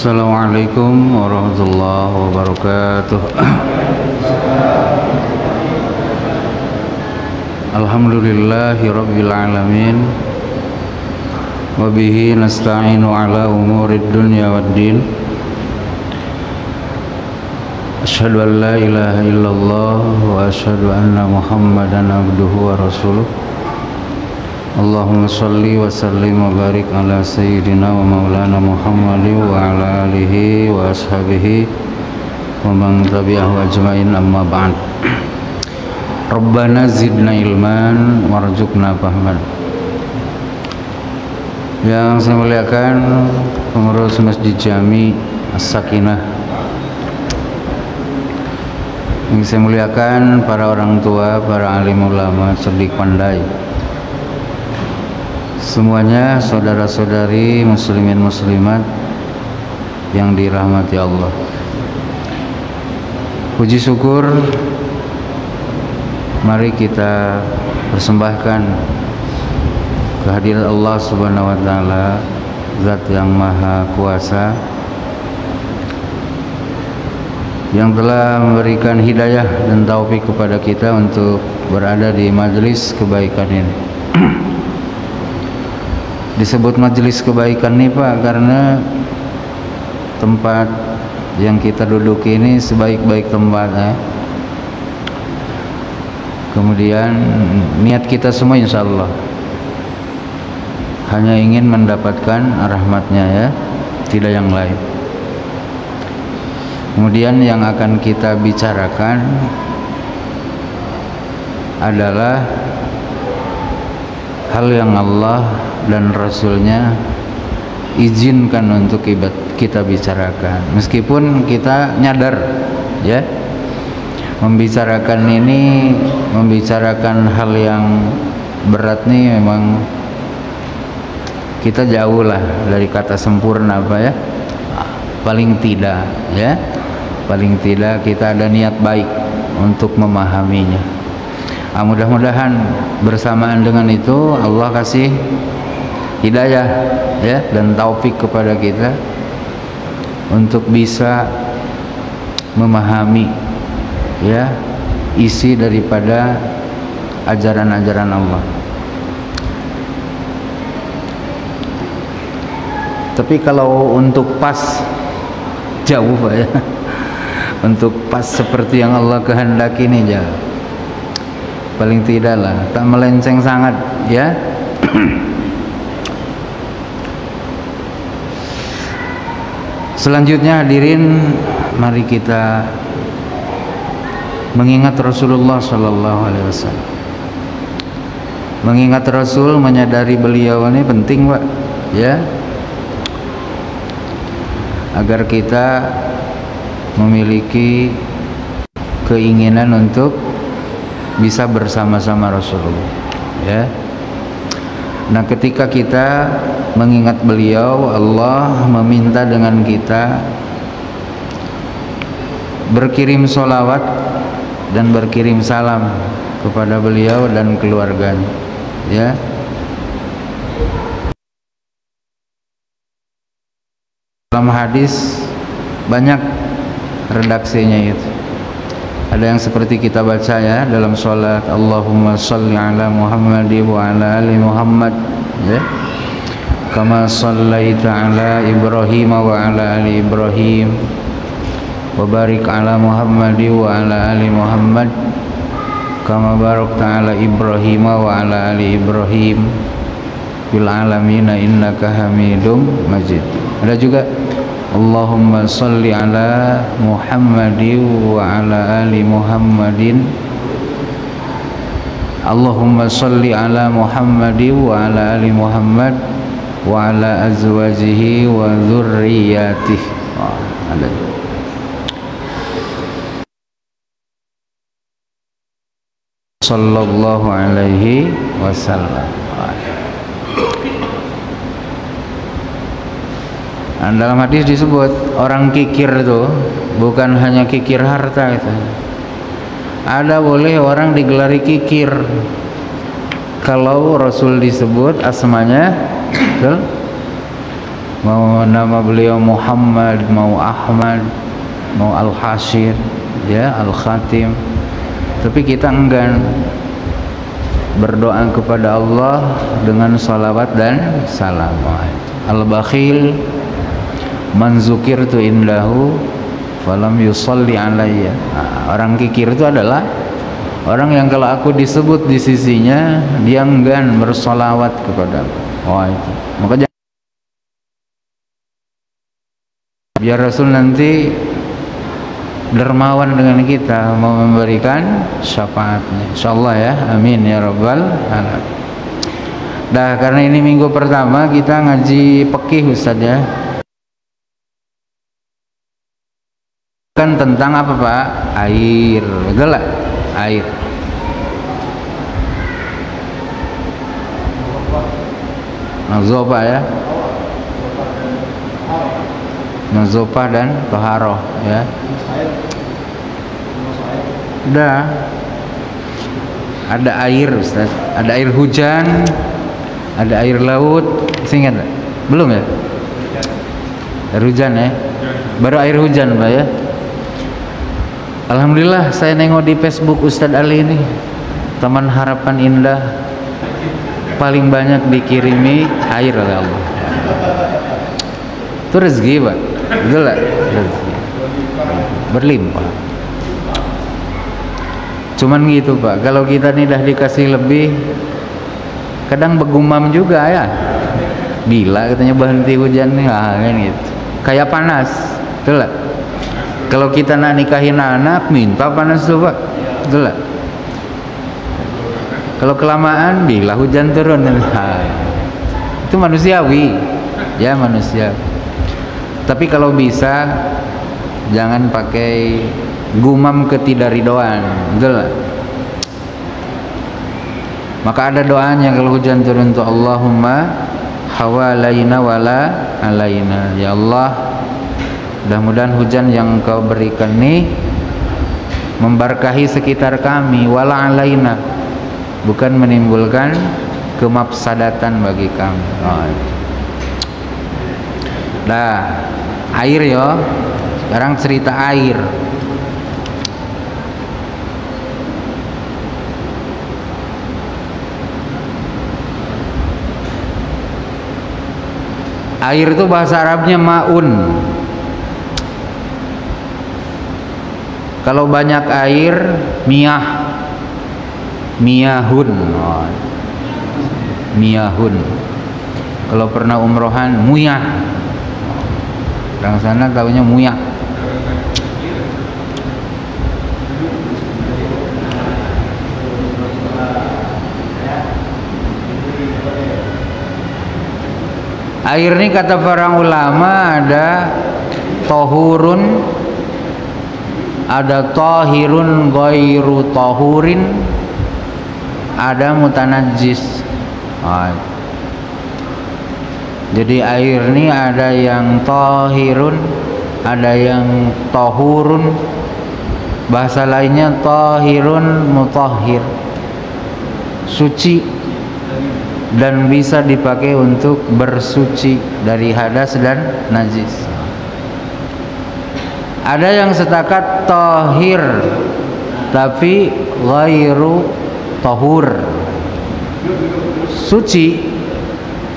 Assalamualaikum warahmatullahi wabarakatuh. Alhamdulillahi rabbil alamin. Wabihi nasta'inu ala umurid dunya waddin. Asyhadu an la ilaha illallah wa asyhadu anna Muhammadan abduhu wa rasuluh. Allahumma salli wa sallim wa barik ala sayyidina wa maulana Muhammadin wa ala alihi wa ashabihi wa man tabi'ahu ajma'in, amma ba'd. Rabbana zidna ilman warzuqna fahman. Yang saya muliakan pengurus Masjid Jami As-Sakinah, yang saya muliakan para orang tua, para alim ulama, cerdik pandai, semuanya saudara-saudari muslimin muslimat yang dirahmati Allah. Puji syukur mari kita persembahkan kehadirat Allah Subhanahu wa taala, Zat yang Maha Kuasa, yang telah memberikan hidayah dan taufik kepada kita untuk berada di majelis kebaikan ini. Disebut majelis kebaikan nih Pak, karena tempat yang kita duduk ini sebaik-baik tempat ya. Kemudian niat kita semua insya Allah hanya ingin mendapatkan rahmatnya ya, tidak yang lain. Kemudian yang akan kita bicarakan adalah hal yang Allah dan Rasulnya izinkan untuk kita bicarakan, meskipun kita nyadar ya, membicarakan hal yang berat nih memang kita jauh lah dari kata sempurna Pak ya. Paling tidak ya, paling tidak kita ada niat baik untuk memahaminya. Mudah-mudahan bersamaan dengan itu Allah kasih hidayah ya dan taufik kepada kita untuk bisa memahami ya isi daripada ajaran-ajaran Allah. Tapi kalau untuk pas jauh Pak ya, untuk pas seperti yang Allah kehendaki ini jauh. Paling tidak lah, tak melenceng sangat ya. Selanjutnya hadirin, mari kita mengingat Rasulullah Sallallahu Alaihi Wasallam. Mengingat Rasul, menyadari beliau ini penting Pak ya, agar kita memiliki keinginan untuk bisa bersama-sama Rasulullah ya. Nah, ketika kita mengingat beliau, Allah meminta dengan kita berkirim sholawat dan berkirim salam kepada beliau dan keluarganya ya. Dalam hadis banyak redaksinya itu. Ada yang seperti kita baca ya dalam sholat, Allahumma sholli ala Muhammad wa ala ali Muhammad ya, kama shallaita ala Ibrahim wa ala ali Ibrahim, wa barik ala Muhammad wa ala ali Muhammad, kama barakta ala Ibrahim wa ala ali Ibrahim fil alamin innaka Hamidum Majid. Ada juga Allahumma salli ala Muhammadin wa ala ali Muhammadin, Allahumma salli ala Muhammadin wa ala ali Muhammad wa ala azwajihi wa dzurriyyatihi. Ada sallallahu alaihi wasallam. Dalam hadis disebut orang kikir itu bukan hanya kikir harta itu. Ada boleh orang digelari kikir kalau Rasul disebut asmanya betul? mau nama beliau Muhammad, mau Ahmad, mau Al-Hashir, ya, Al-Khatim. Tapi kita enggan berdoa kepada Allah dengan salawat dan salam. Al-bakhil man zukirtu indahu falam yusalli alayya. Orang kikir itu adalah orang yang kalau aku disebut di sisinya dia enggan bersolawat kepada aku. Itu. Maka biar Rasul nanti dermawan dengan kita, mau memberikan syafaatnya, insyaallah ya, amin ya rabbal alamin. Dah, karena ini minggu pertama kita ngaji fikih Ustaz ya, kan tentang apa Pak? Air, betul lah, air. Nazopah ya, nazopah dan toharoh ya. Udah, ada air Ustaz, ada air hujan, ada air laut. Ingat belum ya? Air hujan ya, baru air hujan Pak ya. Alhamdulillah saya nengok di Facebook Ustadz Ali ini, Taman Harapan Indah paling banyak dikirimi air oleh Allah. Itu rezeki Pak, betul lah, rezeki berlimpah. Cuman gitu Pak, kalau kita nih dah dikasih lebih, kadang begumam juga ya. Bila katanya berhenti hujan nih, kan gitu. Kayak panas, betul lah. Kalau kita nak nikahin anak, minta panas tuh Pak, betul lah. Kalau kelamaan, bila hujan turun, itu manusiawi, ya manusia. Tapi kalau bisa, jangan pakai gumam ketidakridhoan, betul lah. Maka ada doanya kalau hujan turun tuh, Allahumma hawalaina wala alaina. Ya Allah, mudah-mudahan hujan yang Engkau berikan nih memberkahi sekitar kami, wala alaina, bukan menimbulkan kemafsadatan bagi kami. Nah, air ya. Sekarang cerita air. Air itu bahasa Arabnya ma'un. Kalau banyak air, miyah, miyahun. Miyahun. Kalau pernah umrohan, muyah. Orang sana tahunya muyah. Air ini kata para ulama ada tohurun, ada tohirun ghairu tohurin, ada mutanajjis. Jadi air ini ada yang tohirun, ada yang tohurun, bahasa lainnya tohirun mutahhir, suci dan bisa dipakai untuk bersuci dari hadas dan najis. Ada yang setakat tohir tapi ghairu tohur, suci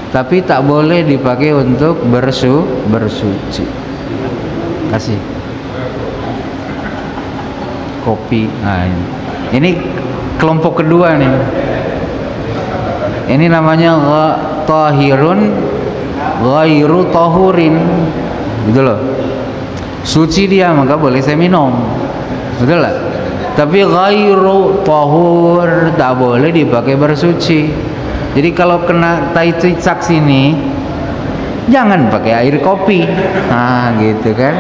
tapi tak boleh dipakai untuk bersuci. Kasih kopi. Nah, ini kelompok kedua nih. Ini namanya tahirun ghairu tahurin, gitu loh. Suci dia, maka boleh saya minum, betul lah. Tapi ghairu tahur tak boleh dipakai bersuci. Jadi kalau kena tai cicak sini, jangan pakai air kopi, nah gitu kan.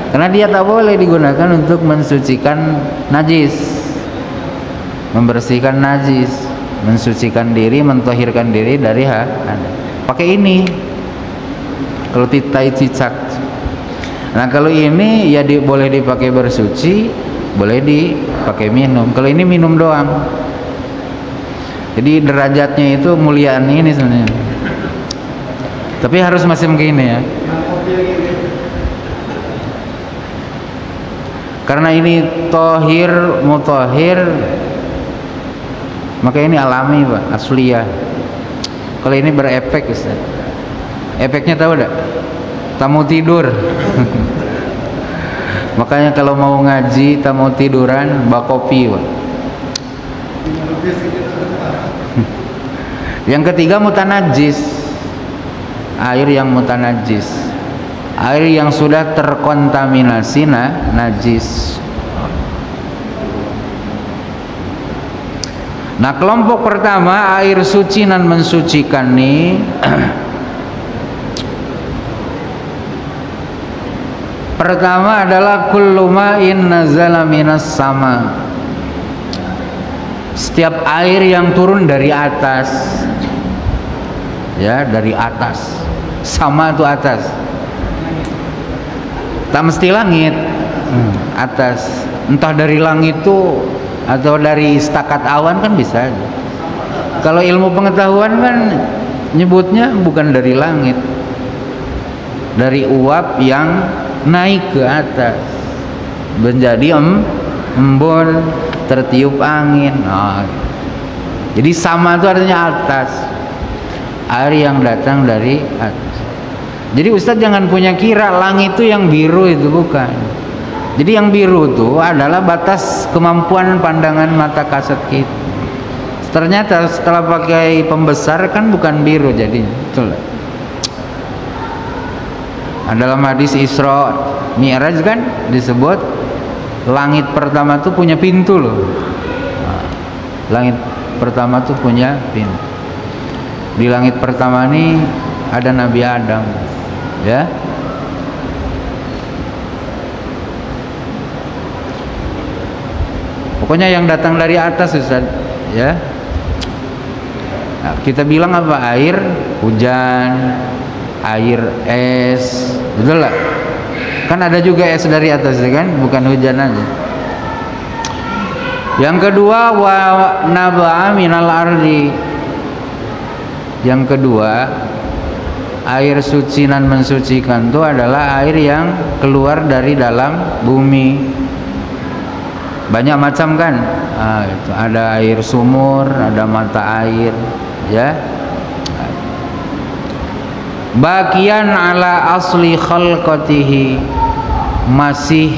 Karena dia tak boleh digunakan untuk mensucikan najis, membersihkan najis, mensucikan diri, mentahirkan diri dari pakai ini. Kalau tai cicak. Nah kalau ini ya boleh dipakai bersuci, boleh dipakai minum. Kalau ini minum doang. Jadi derajatnya itu muliaan ini sebenarnya. Tapi harus masih begini ya. Karena ini tohir mutahhir, maka ini alami Pak, asliyah. Kalau ini berefek Ustaz. Efeknya tahu enggak? Tamu tidur. Makanya kalau mau ngaji, tamu tiduran, bawa kopi Pak. Yang ketiga mutanajis. Air yang mutanajis. Air yang sudah terkontaminasi najis. Nah, kelompok pertama air suci dan mensucikan nih. Pertama adalah kullu ma'in nazala minas sama. Setiap air yang turun dari atas. Ya, dari atas. Sama itu atas. Tak mesti langit, atas. Entah dari langit itu atau dari setakat awan kan bisa. Kalau ilmu pengetahuan kan nyebutnya bukan dari langit, dari uap yang naik ke atas menjadi embun, tertiup angin. Jadi sama itu artinya atas, air yang datang dari atas. Jadi Ustadz jangan punya kira langit itu yang biru, itu bukan. Jadi yang biru itu adalah batas kemampuan pandangan mata kasat kita. Ternyata setelah pakai pembesar kan bukan biru jadi. Betul. Dalam hadis Isra Mi'raj kan disebut langit pertama itu punya pintu loh. Langit pertama itu punya pintu. Di langit pertama ini ada Nabi Adam. Ya, pokoknya yang datang dari atas Ustaz, ya. Nah, kita bilang apa? Air hujan, air es, betul lah. Kan ada juga es dari atas, ya kan? Bukan hujan aja. Yang kedua wa naba'a minal ardi. Yang kedua, air suci dan mensucikan itu adalah air yang keluar dari dalam bumi. Banyak macam kan? Itu ada air sumur, ada mata air, ya. Bagian ala asli khalqatihi, masih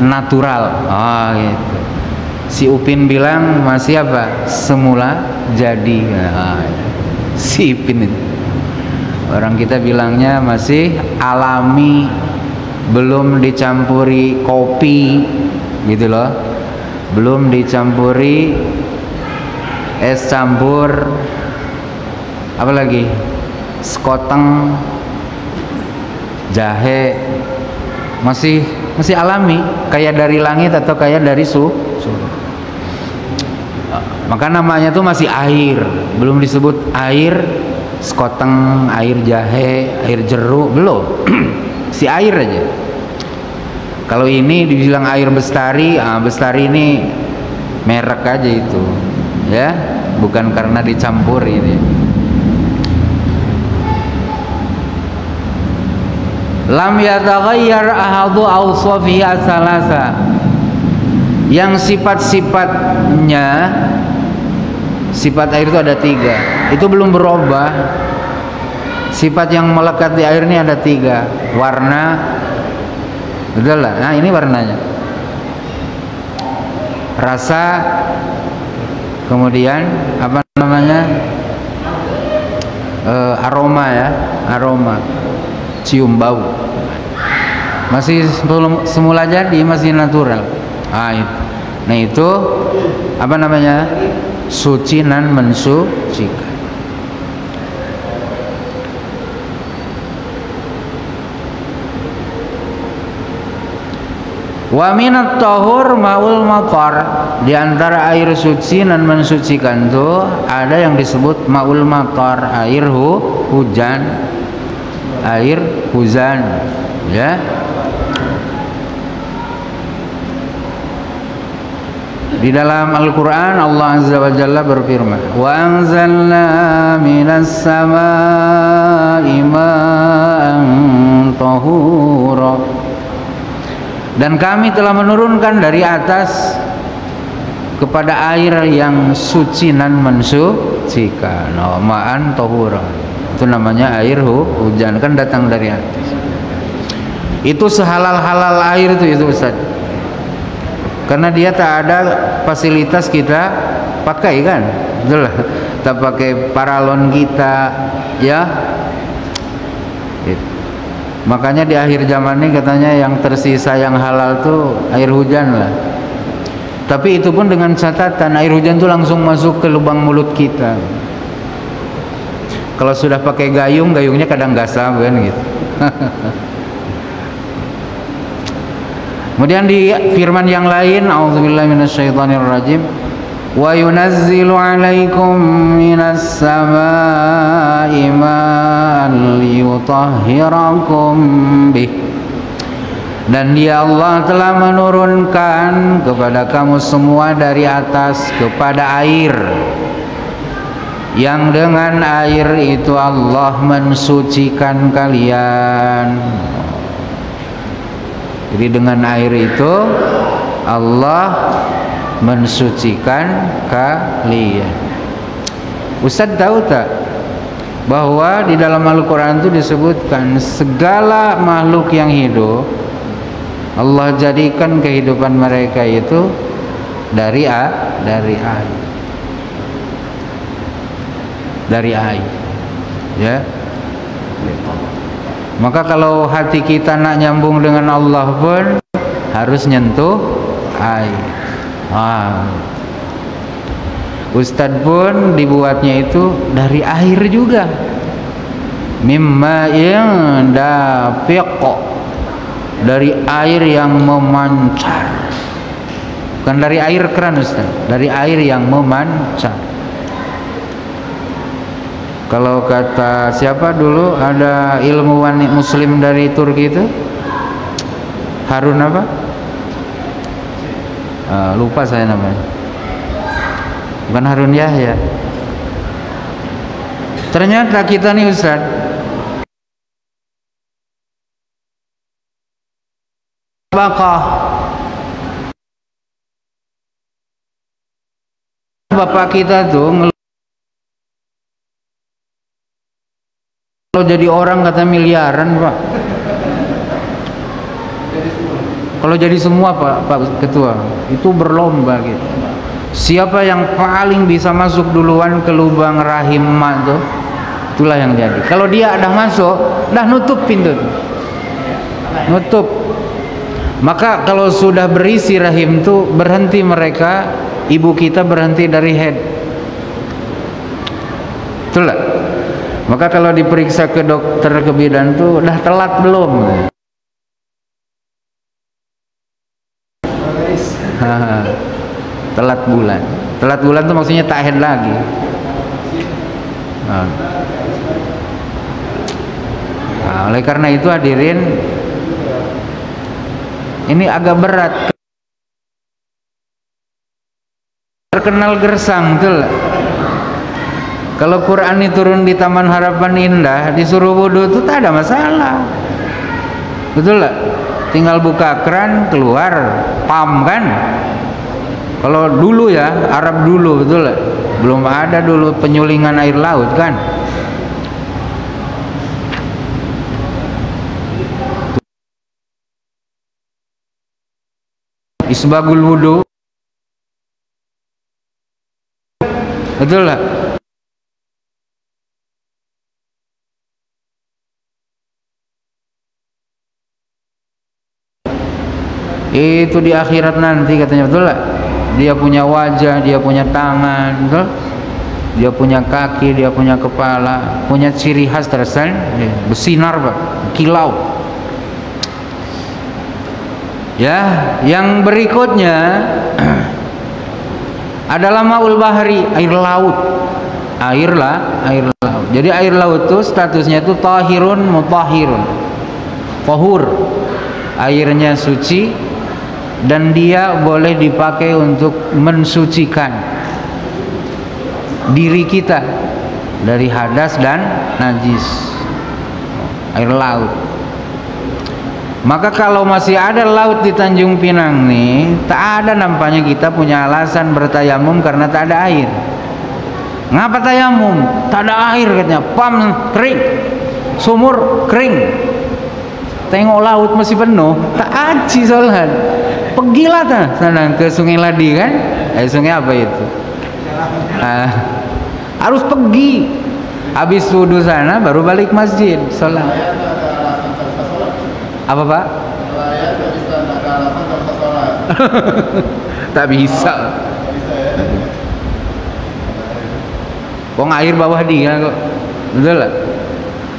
natural. Gitu. Si Upin bilang masih apa? Semula jadi. Si Upin itu. Orang kita bilangnya masih alami, belum dicampuri kopi, gitu loh, belum dicampuri es campur, apa lagi, sekoteng, jahe, masih alami, kayak dari langit atau kayak dari surga. Maka namanya tuh masih air, belum disebut air sekoteng, air jahe, air jeruk, belum. Si air aja. Kalau ini dibilang air bestari, bestari ini merek aja itu, ya, bukan karena dicampur ini. Lam yataghayyar ahadu awsafihi as-salasa. Yang sifat-sifatnya, sifat air itu ada 3, itu belum berubah. Sifat yang melekat di air ini ada 3, warna, betul lah. Nah ini warnanya, rasa, kemudian apa namanya, aroma, ya, aroma, cium bau, masih semula jadi, masih natural. Nah itu apa namanya, suci dan mensucikan. Wa minat tahur maul matar. Di antara air suci dan mensucikan itu ada yang disebut maul matar, air hujan, air hujan, ya. Di dalam Al-Quran Allah Azza wa Jalla berfirman, wa anzalna minas samaa'i ma'an tahura, dan kami telah menurunkan dari atas kepada air yang suci dan mensucikan. Ma'an tahura, itu namanya air hujan, kan datang dari atas. Itu sehalal-halal air itu Ustaz, karena dia tak ada fasilitas kita pakai, kan, betul lah, kita pakai paralon kita, ya. Makanya di akhir zaman ini katanya yang tersisa yang halal tuh air hujan lah. Tapi itu pun dengan catatan air hujan tuh langsung masuk ke lubang mulut kita. Kalau sudah pakai gayung, gayungnya kadang gasam kan gitu. Kemudian di firman yang lain, a'udzubillahi minasyaitonirrajim, wa yunazzilu 'alaikum minas samaa'i ma'an liyutahhirakum bih, dan Dia Allah telah menurunkan kepada kamu semua dari atas kepada air, yang dengan air itu Allah mensucikan kalian. Jadi dengan air itu Allah mensucikan kalian. Ustaz tahu tak bahwa di dalam Al-Quran itu disebutkan segala makhluk yang hidup Allah jadikan kehidupan mereka itu dari air, ya. Maka kalau hati kita nak nyambung dengan Allah pun harus nyentuh air. Ustadz pun dibuatnya itu dari air juga, mimma yang dafiq, dari air yang memancar, bukan dari air keran Ustadz, dari air yang memancar. Kalau kata siapa dulu ada ilmuwan muslim dari Turki itu, Harun apa? Lupa saya namanya. Bukan Harun Yahya. Ternyata kita nih Ustaz, bakah bapak kita tuh kalau jadi orang kata miliaran Pak. Kalau jadi semua Pak Ketua itu berlomba gitu. Siapa yang paling bisa masuk duluan ke lubang rahim emak tuh, itulah yang jadi. Kalau dia ada masuk, dah nutup pintu tuh. Nutup. Maka kalau sudah berisi rahim tuh berhenti mereka, ibu kita berhenti dari head. Itulah. Maka kalau diperiksa ke dokter kebidan tuh udah telat belum? Telat bulan. Telat bulan tuh maksudnya tak head lagi. Oleh karena itu hadirin, ini agak berat. Terkenal gersang tuh. Kalau Quran ini turun di Taman Harapan Indah, disuruh wudhu itu tak ada masalah, betul lah. Tinggal buka keran keluar, pam kan. Kalau dulu ya, Arab dulu, betul lah. Belum ada dulu penyulingan air laut kan. Isbagul wudhu, betul lah. Itu di akhirat nanti katanya, betul lah. Dia punya wajah, dia punya tangan, betul? Dia punya kaki, dia punya kepala, punya ciri khas tersendiri, bersinar Pak, kilau. Ya, yang berikutnya adalah maul bahri, air laut. Air laut. Jadi air laut itu statusnya itu tahirun mutahhirun. Tahur, airnya suci dan dia boleh dipakai untuk mensucikan diri kita dari hadas dan najis, air laut. Maka kalau masih ada laut di Tanjung Pinang nih, tak ada nampaknya kita punya alasan bertayamum karena tak ada air. Ngapa tayamum? Tak ada air katanya, pam kering, sumur kering, tengok laut masih penuh, tak aji sholat. Pergilah sana ke Sungai Ladi kan? Sungai apa itu? Harus pergi. Habis wudhu sana baru balik masjid sholat. Apa Pak? Tak bisa. Kok air bawah dia kok, betul lah.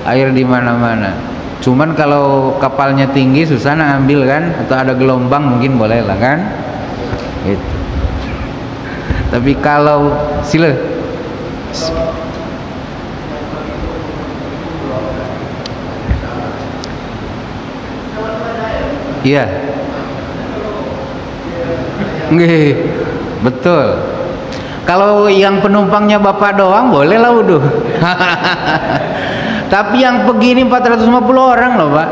Air di mana-mana. Cuman kalau kapalnya tinggi susah nak ambil kan, atau ada gelombang mungkin boleh lah kan. Gitu. Tapi kalau sila. Iya. Nggih, betul. Kalau yang penumpangnya bapak doang boleh lah wudhu. Tapi yang begini 450 orang loh Pak.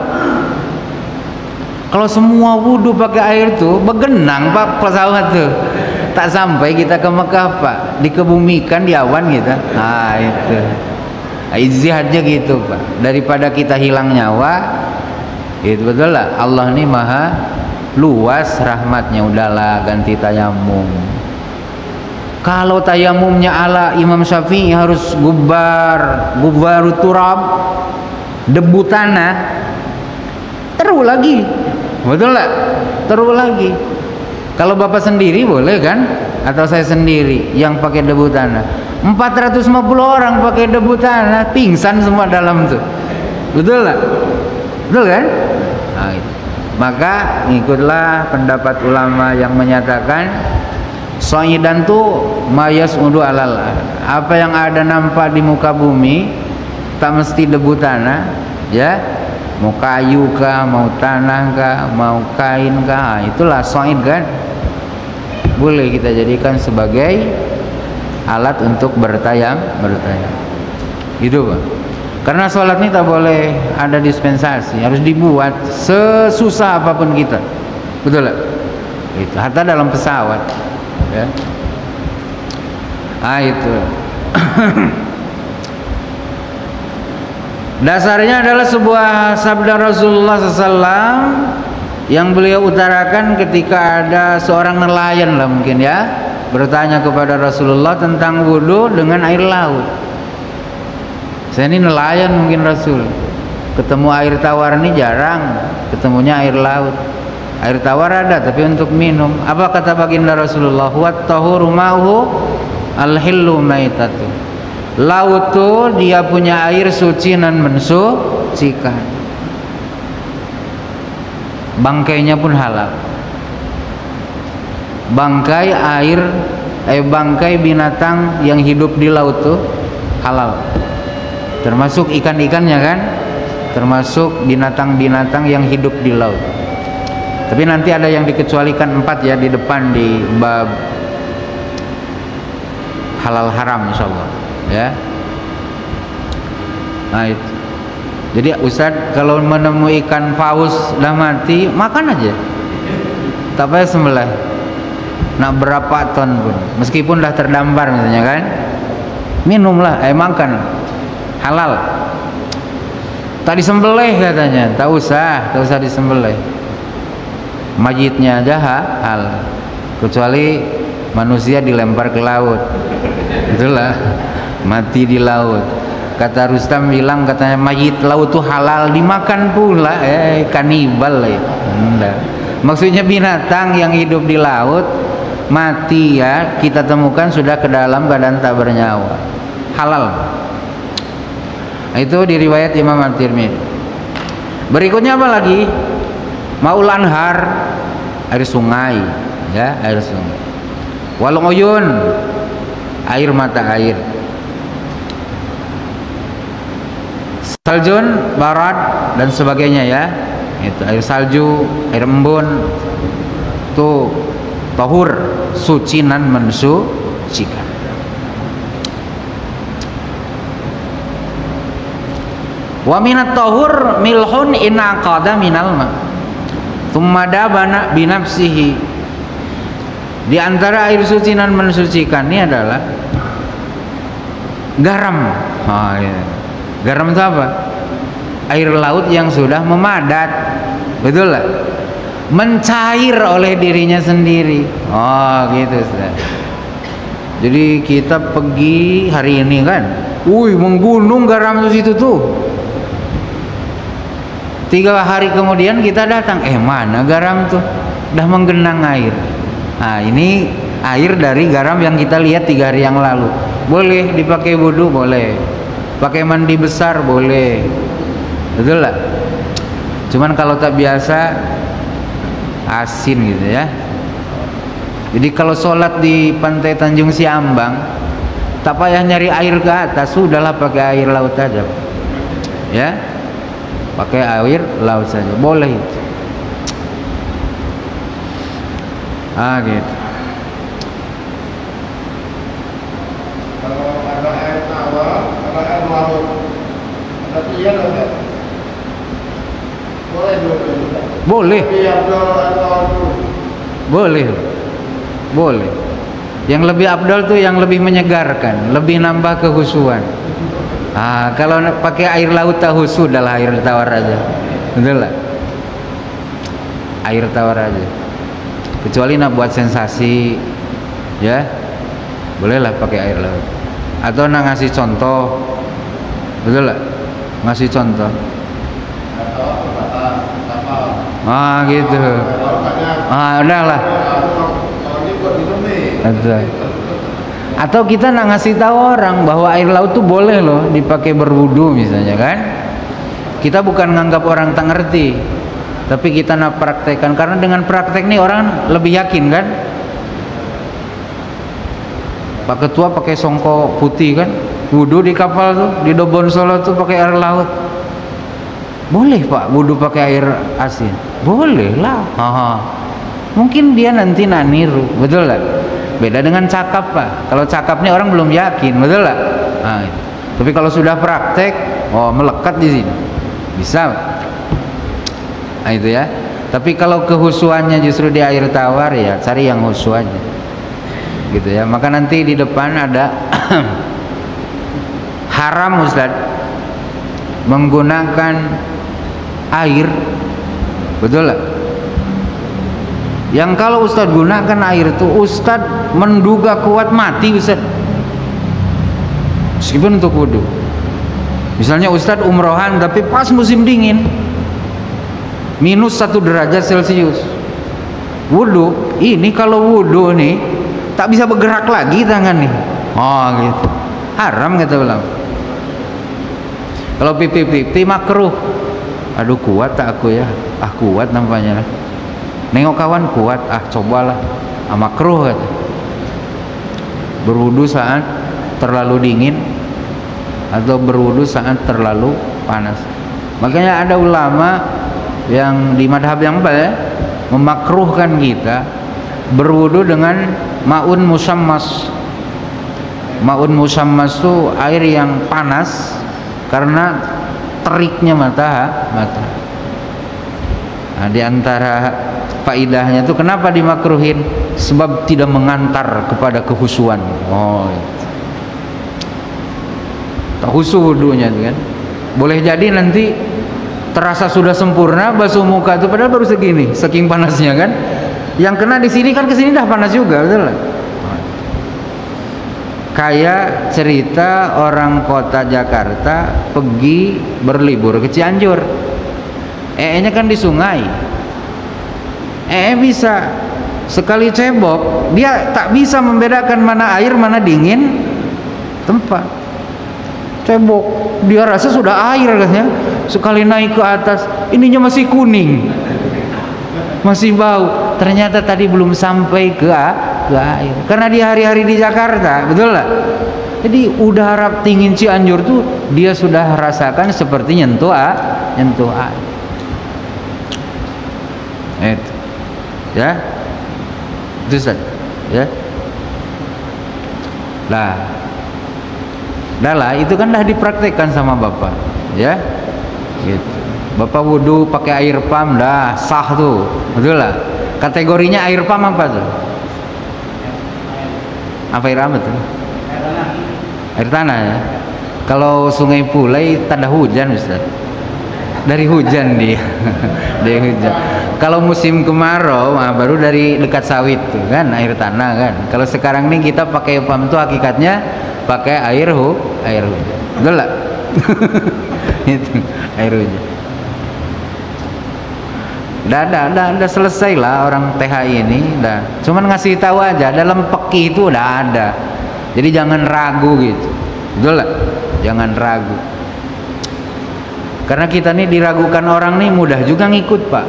Kalau semua wudhu pakai air tuh begenang Pak pesawat tuh. Tak sampai kita ke Mekah Pak, dikebumikan di awan kita. Nah itu. Ijtihadnya gitu Pak. Daripada kita hilang nyawa, itu betul lah. Allah ini maha luas rahmatnya, udahlah ganti tayamum. Kalau tayamumnya ala Imam Syafi'i harus gubar turab, debu tanah, terus lagi, betul lah, terus lagi. Kalau bapak sendiri boleh kan? Atau saya sendiri yang pakai debu tanah? 450 orang pakai debu tanah, pingsan semua dalam tuh, betul lah, betul kan? Nah, gitu. Maka ikutlah pendapat ulama yang menyatakan Soidan tuh mayas undu alal. Apa yang ada nampak di muka bumi tak mesti debu tanah, ya. Mau kayu kah, mau tanah kah, mau kain kah, itulah soid kan. Boleh kita jadikan sebagai alat untuk bertayam. Gitu Pak. Karena sholat ini tak boleh ada dispensasi, harus dibuat sesusah apapun kita. Betul lah. Itu hatta dalam pesawat. Ya. Itu. Dasarnya adalah sebuah sabda Rasulullah SAW yang beliau utarakan ketika ada seorang nelayan lah mungkin ya, bertanya kepada Rasulullah tentang wudhu dengan air laut. Saya ini nelayan mungkin Rasul, ketemu air tawar ini jarang, ketemunya air laut. Air tawar ada tapi untuk minum. Apa kata baginda Rasulullah? Wat tahuru ma'uhu al-hillu maitatu. Laut tuh dia punya air suci dan mensucikan. Bangkainya pun halal. Bangkai binatang yang hidup di laut tuh halal. Termasuk ikan-ikannya kan? Termasuk binatang-binatang yang hidup di laut. Tapi nanti ada yang dikecualikan 4 ya di depan di bab halal haram insyaallah ya. Nah itu. Jadi Ustadz kalau menemui ikan paus dah mati makan aja, tak payah sembelih. Nak berapa ton pun, meskipun dah terdampar misalnya kan, minumlah, makan halal. Tak disembelih katanya, tak usah disembelih. Majitnya aja halal, kecuali manusia dilempar ke laut, itulah mati di laut. Kata Rustam bilang katanya majit laut itu halal dimakan pula, kanibal ya. Maksudnya binatang yang hidup di laut mati ya kita temukan sudah ke dalam keadaan tak bernyawa, halal. Itu diriwayat Imam At-Tirmidzi. Berikutnya apa lagi? Maul anhar, air sungai ya, air sungai. Walung uyun, air mata air. Saljun, barad dan sebagainya ya. Itu air salju, air embun. Tuh tahur, suci nan mensucikan. Wa minat tahur milhun in aqada minal ma. Tsumma dabana bi nafsihi. Di antara air suci nan mensucikan ini adalah garam. Oh, iya. Garam itu apa? Air laut yang sudah memadat, betul lah, mencair oleh dirinya sendiri. Oh gitu Ustaz. Jadi kita pergi hari ini kan, menggunung garam itu situ tuh. 3 hari kemudian kita datang, mana garam tuh? Dah menggenang air. Nah ini air dari garam yang kita lihat 3 hari yang lalu. Boleh dipakai wudu, boleh. Pakai mandi besar, boleh. Betul lah. Cuman kalau tak biasa asin gitu ya. Jadi kalau sholat di pantai Tanjung Siambang, tak payah nyari air ke atas, sudahlah pakai air laut aja. Ya. Pakai air laut saja, boleh itu. Gitu. Kalau ada air tawar, ada air laut, ada pilihan enggak? Boleh dua-duanya. Boleh. Boleh. Boleh. Yang lebih abdal tuh yang lebih menyegarkan, lebih nambah kehusuan. Kalau pakai air laut tak husu, adalah air tawar aja. Betul lah. Air tawar aja. Kecuali nak buat sensasi, ya, bolehlah pakai air laut. Atau nak ngasih contoh, betul lah, ngasih contoh. Gitu. Udahlah. Atau kita nak ngasih tahu orang bahwa air laut tuh boleh loh dipakai berwudu misalnya kan. Kita bukan nganggap orang tak ngerti, tapi kita nak praktekkan, karena dengan praktek nih orang lebih yakin kan. Pak Ketua pakai songkok putih kan, wudu di kapal tuh, di Dobon Solo tuh pakai air laut. Boleh Pak wudu pakai air asin? Boleh lah. Mungkin dia nanti nak niru, betul lah. Beda dengan cakap Pak. Kalau cakap nih orang belum yakin, betul lah. Tapi kalau sudah praktek, melekat di sini, bisa. Itu ya. Tapi kalau kehusuannya justru di air tawar, ya cari yang husu aja. Gitu ya. Maka nanti di depan ada haram Ustaz menggunakan air, betul lah. Yang kalau Ustaz gunakan air itu, Ustaz menduga kuat mati Ustaz, meskipun untuk wudu. Misalnya Ustaz umrohan tapi pas musim dingin, -1 derajat Celcius, wudu. Ini kalau wudu nih tak bisa bergerak lagi tangan nih. Gitu. Haram kata ulama. Kalau pipi makruh. Aduh kuat tak aku ya? Kuat nampaknya lah. Nengok kawan kuat, cobalah. Makruh kata. Berwudu saat terlalu dingin atau berwudu saat terlalu panas. Makanya ada ulama yang di madhab yang memakruhkan kita berwudu dengan maun musammas. Maun musammas itu air yang panas karena teriknya mata. Di antara faidahnya itu kenapa dimakruhin? Sebab tidak mengantar kepada kehusuan. Tak husu wudunya kan. Boleh jadi nanti terasa sudah sempurna basuh muka itu padahal baru segini, saking panasnya kan. Yang kena di sini kan, ke sini dah panas juga, betul lah. Kayak cerita orang kota Jakarta pergi berlibur ke Cianjur. Nya kan di sungai. Bisa sekali cebok, dia tak bisa membedakan mana air mana dingin tempat. Cebok, dia rasa sudah air katanya. Sekali naik ke atas, ininya masih kuning, masih bau. Ternyata tadi belum sampai ke air, karena dia hari-hari di Jakarta, betul lah. Jadi udara dingin Cianjur tuh dia sudah rasakan seperti nyentuh air. Ya. Itu Ustaz, ya. Lah itu kan dah dipraktekkan sama Bapak, ya. Gitu. Bapak wudu pakai air pam dah sah tuh, betul lah. Kategorinya air pam apa tuh? Apa air apa tuh? Air tanah ya. Kalau Sungai Pulai tanda hujan Ustaz. Dari hujan dia. Dari hujan. Kalau musim kemarau baru dari dekat sawit tuh kan, air tanah kan. Kalau sekarang nih kita pakai pam tuh hakikatnya pakai air hujan. Betul lah. Itu air hujan. Udah selesai lah orang THI ini, udah. Cuman ngasih tahu aja dalam peki itu udah ada. Jadi jangan ragu gitu. Betul lah. Jangan ragu. Karena kita nih diragukan orang nih mudah juga ngikut Pak.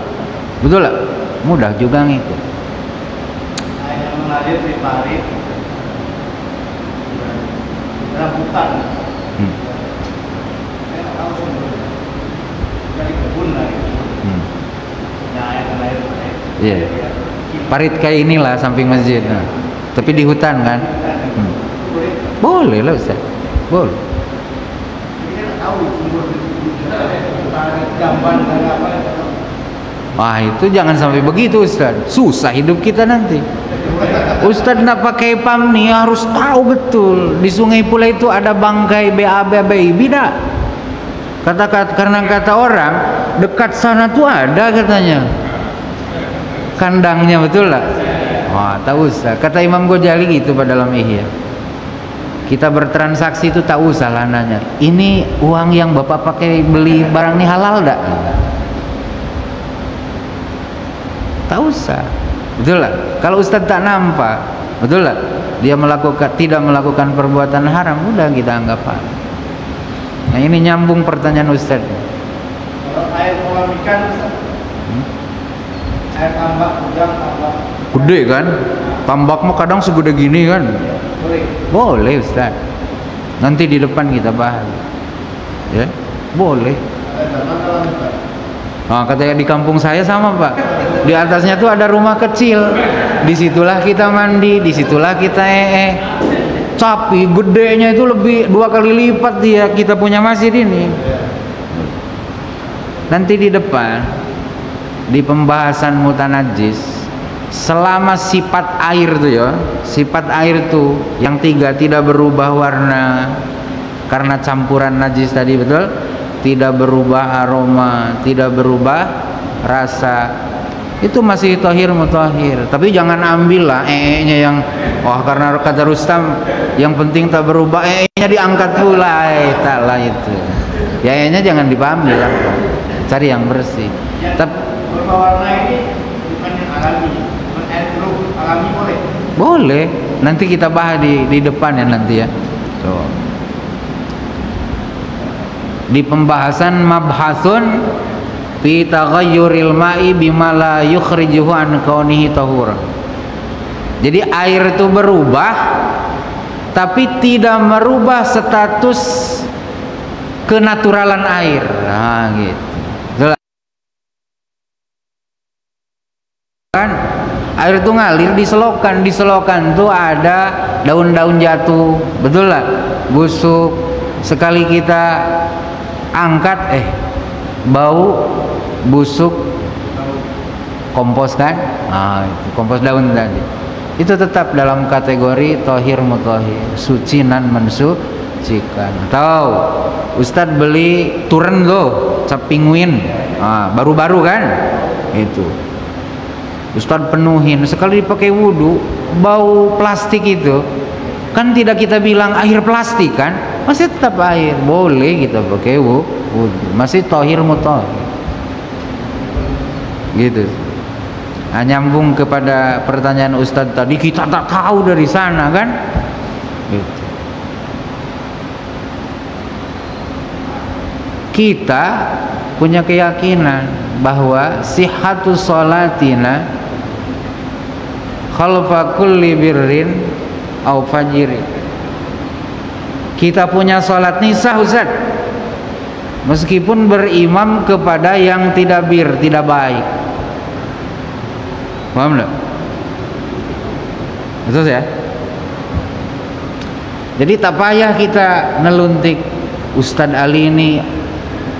Betul lah, mudah juga ngikut. Saya mengalir di Paris, rambutan. Saya tahu dari kebun lagi. Iya. Parit kayak inilah samping masjid. Nah. Tapi di hutan kan? Boleh lah Ustaz. Boleh. Wah itu jangan sampai begitu Ustaz. Susah hidup kita nanti. Ustaz nak pakai pam nih harus tahu betul di Sungai Pulai itu ada bangkai baby dah. Karena kata orang dekat sana tuh ada katanya kandangnya, betul lah. Wah tak usah. Kata Imam Ghazali gitu pada dalam Ihya. Kita bertransaksi itu tak usah lah nanya. Ini uang yang Bapak pakai beli barang ini halal tak? Tak usah. Betul lah. Kalau Ustaz tak nampak, betul lah. Dia tidak melakukan perbuatan haram, udah kita anggap halal. Nah ini nyambung pertanyaan Ustaz. Kalau air kolam ikan, air tambak, udang, tambak. Gede kan? Tambak mah kadang segede gini kan? Boleh Ustaz. Nanti di depan kita bahas. Ya, boleh. Nah, katanya di kampung saya sama Pak. Di atasnya tuh ada rumah kecil. Disitulah kita mandi, disitulah kita Tapi gedenya itu lebih 2 kali lipat dia kita punya masjid ini. Nanti di depan di pembahasan mutanajis, selama sifat air tuh ya, sifat air tuh yang 3 tidak berubah warna karena campuran najis tadi, betul? Tidak berubah aroma, tidak berubah rasa, itu masih tohir mutahhir. Tapi jangan ambil lah nya yang karena kata Rustam yang penting tak berubah, nya diangkat pula, taklah itu. Ya nya jangan diambil, cari yang bersih. Tapi berubah warna ini bukan yang alami, alami boleh. Boleh. Nanti kita bahas di depan ya nanti ya. Tuh. Di pembahasan mabhasun fi taghayyuril ma'i bima la yukhrijuhu an kaunihi tahura. Jadi air itu berubah tapi tidak merubah status kenaturalan air. Nah, gitu. Kan air itu ngalir di selokan tuh ada daun-daun jatuh, betul lah, busuk. Sekali kita angkat bau busuk, kompos kan, itu kompos daun tadi, itu tetap dalam kategori tohir mutahhir, suci nan mensucikan. Tahu Ustadz beli turen tuh cap pinguin, baru-baru kan, itu Ustadz penuhin, sekali dipakai wudhu bau plastik itu kan tidak kita bilang air plastik kan, masih tetap air, boleh kita pakai wudhu, masih tohir mutahhir gitu. Nyambung kepada pertanyaan Ustadz tadi, kita tak tahu dari sana kan gitu. Kita punya keyakinan bahwa sihhatu sholatina khalfa kulli birrin au fajirin. Kita punya sholat nih sah Ustaz, meskipun berimam kepada yang tidak baik. Paham enggak? betul ya? Jadi tak payah kita neluntik Ustadz Ali ini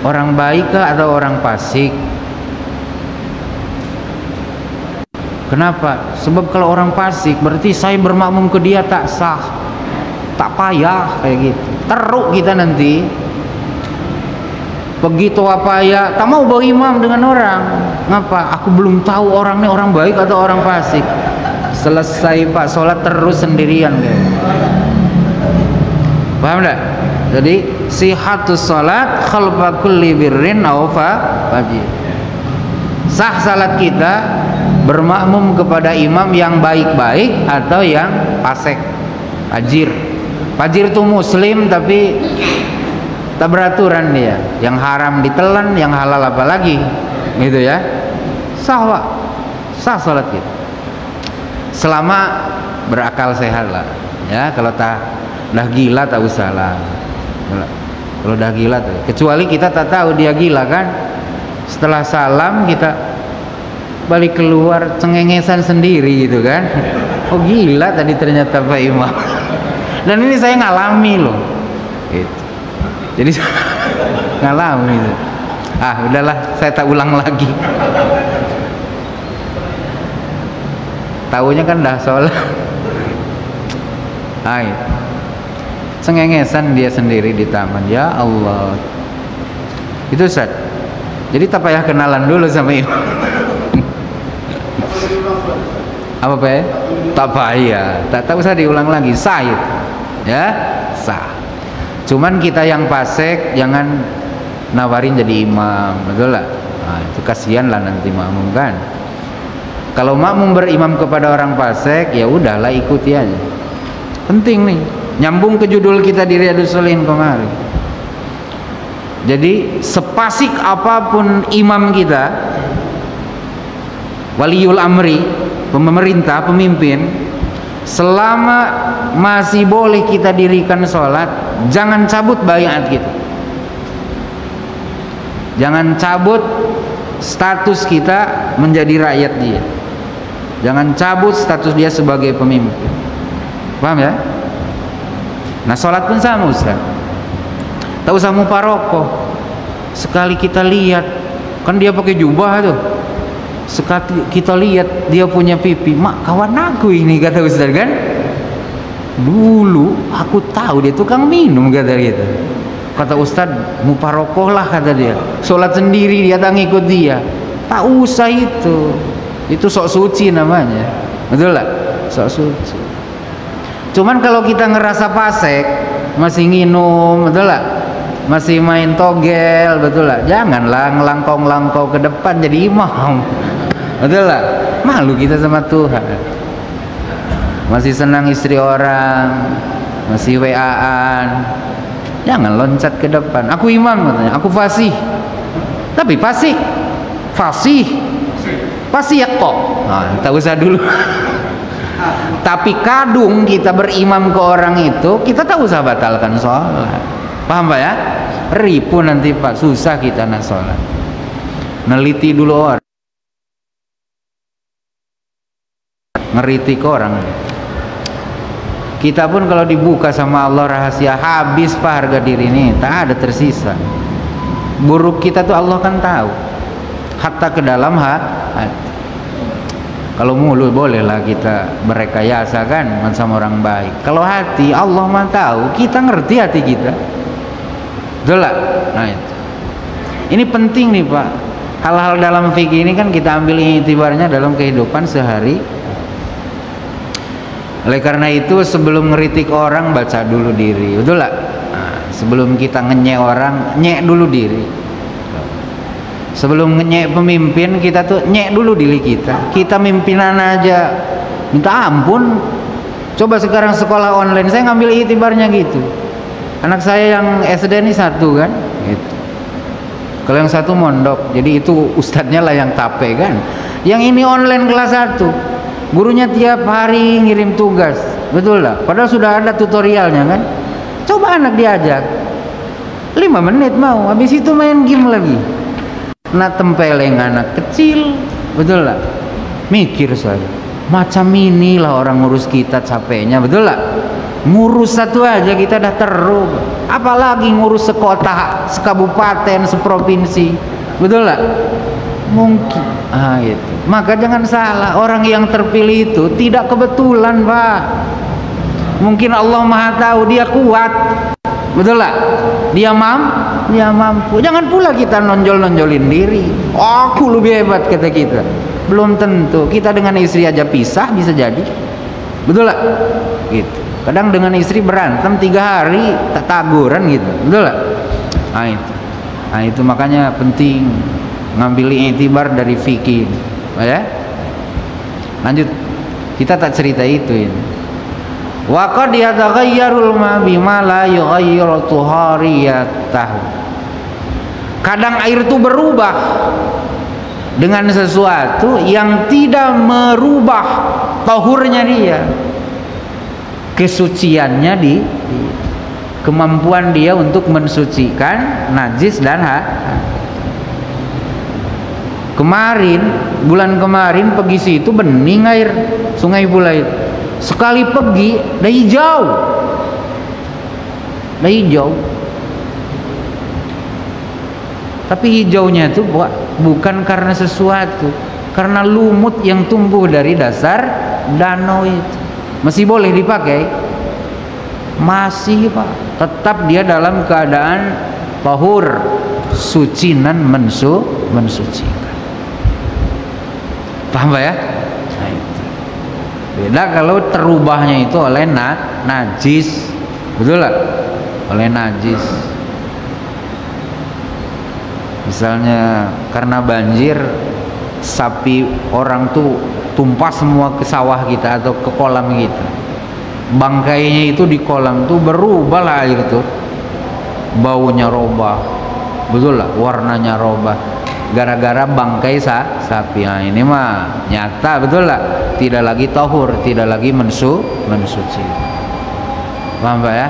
orang baik atau orang fasik. Kenapa? Sebab kalau orang fasik berarti saya bermakmum ke dia tak sah. Tak payah kayak gitu. Teruk kita nanti. Begitu apa ya, tak mau bawa imam dengan orang. Ngapa? Aku belum tahu orang ini orang baik atau orang fasik. Selesai Pak sholat terus sendirian kayak. Paham enggak? Jadi sihatus salat khalfa kulli birrin aw fajir. Sah salat kita bermakmum kepada imam yang baik-baik atau yang fasik, fajir. Fajir itu muslim tapi tak beraturan dia, yang haram ditelan, yang halal apalagi, gitu ya. Sah Pak, sah salat kita. Selama berakal sehat lah, ya. Kalau dah gila tak usah lah. Kalau dah gila tuh, kecuali kita tak tahu dia gila kan. Setelah salam kita balik keluar cengengesan sendiri gitu kan. Oh gila tadi ternyata Pak Imam. Dan ini saya ngalami loh gitu. Jadi ngalami itu. Ah udahlah, saya tak ulang lagi. Taunya kan dah sholat. Hai, cengengesan dia sendiri di taman. Ya Allah, itu Ustaz. Jadi tak payah kenalan dulu sama imam. Apa Pak? Tak payah, tak usah diulang lagi. Sah itu. Ya, sah. Cuman kita yang fasik jangan nawarin jadi imam, betul lah. Nah, itu kasihan lah nanti makmum kan. Kalau makmum berimam kepada orang fasik, ya udahlah ikuti aja. Penting nih, nyambung ke judul kita di Riyadhus Shalihin kemarin. Jadi sepasik apapun imam kita, waliul amri, pemerintah, pemimpin, selama masih boleh kita dirikan sholat, jangan cabut baiat kita. Jangan cabut status kita menjadi rakyat dia. Jangan cabut status dia sebagai pemimpin. Paham ya? Nah sholat pun sama Ustaz. Tak usah muparokoh. Sekali kita lihat, kan dia pakai jubah tuh. Sekali kita lihat dia punya pipi, mak kawan aku ini kata Ustaz kan. Dulu aku tahu dia tukang minum kata gitu. Kata Ustaz muparokoh lah kata dia. Sholat sendiri dia tak ngikut dia. Tak usah itu. Itu sok suci namanya. Betul lah? Sok suci. Cuman kalau kita ngerasa fasik, masih nginum, betul lah? Masih main togel, betul lah? Janganlah ngelangkong-langkong ke depan jadi imam. Betul lah? Malu kita sama Tuhan. Masih senang istri orang, masih WA-an. Jangan loncat ke depan. Aku imam katanya, aku fasih. Tapi fasih. Fasih. Fasih ya kok. Nah, tak usah dulu. Tapi kadung kita berimam ke orang itu, kita tak usah batalkan sholat. Paham Pak ya? Ripu nanti Pak, susah kita nak sholat. Neliti dulu orang, ngeritik orang. Kita pun kalau dibuka sama Allah rahasia, habis Pak harga diri ini, tak ada tersisa. Buruk kita tuh Allah kan tahu, hatta ke dalam hati. Kalau mulut bolehlah kita berekayasa kan sama orang baik. Kalau hati Allah mah tahu, kita ngerti hati kita. Betul lah? Nah itu. Ini penting nih Pak. Hal-hal dalam fikih ini kan kita ambil iktibarnya dalam kehidupan sehari. Oleh karena itu sebelum ngeritik orang baca dulu diri. Betul lah? Nah, sebelum kita ngenyek orang, nyek dulu diri. Sebelum nyek pemimpin kita tuh nyek dulu diri kita. Kita mimpinan aja minta ampun. Coba sekarang sekolah online, saya ngambil itibarnya gitu. Anak saya yang SD ini satu kan gitu. Kalau yang satu mondok, jadi itu ustadznya lah yang tape kan. Yang ini online kelas 1, gurunya tiap hari ngirim tugas. Betul lah, padahal sudah ada tutorialnya kan. Coba anak diajak 5 menit mau, habis itu main game lagi. Nah tempeleng anak kecil, betul lah. Mikir saya, Macam inilah orang ngurus kita capeknya, betul lah. Ngurus satu aja kita dah teruk, apalagi ngurus sekota, sekabupaten, seprovinsi, betul lah. Mungkin itu. Maka jangan salah, orang yang terpilih itu tidak kebetulan, Pak. Mungkin Allah Maha tahu dia kuat, betul lah. Dia mampu. Jangan pula kita nonjolin diri. Aku lebih hebat kata kita. Belum tentu. Kita dengan istri aja pisah bisa jadi, betul lah. Gitu. Kadang dengan istri berantem 3 hari tak taguran gitu, betul lah. Nah itu makanya penting ngambil iktibar dari fikih, ya. Lanjut, kita tak cerita itu ini. Wa qad yataghayyarul ma bima la yughayyiru tuhariyatahu. Kadang air itu berubah dengan sesuatu yang tidak merubah tahurnya dia, kesuciannya di kemampuan dia untuk mensucikan najis dan bulan kemarin pergi situ bening air Sungai Bulai. Sekali pergi dah hijau. Tapi hijaunya itu bukan karena sesuatu, karena lumut yang tumbuh dari dasar danau itu. Masih boleh dipakai? Masih, Pak. Tetap dia dalam keadaan tahur, suci dan mensucikan. Paham Pak ya? Nah, itu. Beda kalau terubahnya itu oleh najis. Betul lah? Oleh najis. Misalnya karena banjir, sapi orang tuh tumpah semua ke sawah kita atau ke kolam kita. Bangkainya itu di kolam tuh berubah lah air tuh. Baunya robah. Betul lah, warnanya robah. Gara-gara bangkai sapi. Nah, ini mah nyata, betul lah. Tidak lagi tahur, tidak lagi mensuci. Paham Pak ya?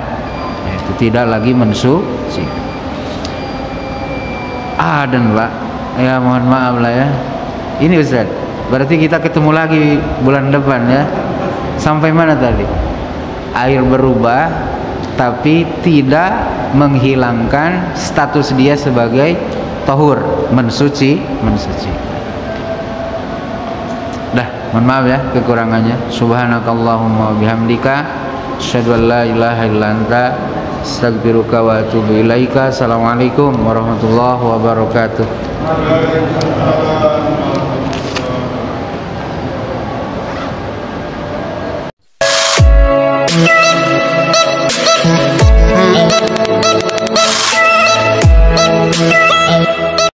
Itu tidak lagi mensuci. Dan Pak, ya mohon maaf lah ya. Ini Ustaz, berarti kita ketemu lagi bulan depan ya. Sampai mana tadi? Air berubah tapi tidak menghilangkan status dia sebagai tahur, mensuci. Dah, mohon maaf ya kekurangannya. Subhanakallahumma wa bihamdika asyhadu an la ilaha illa anta astaghfiruka wa atubu ilaika. Assalamualaikum warahmatullahi wabarakatuh.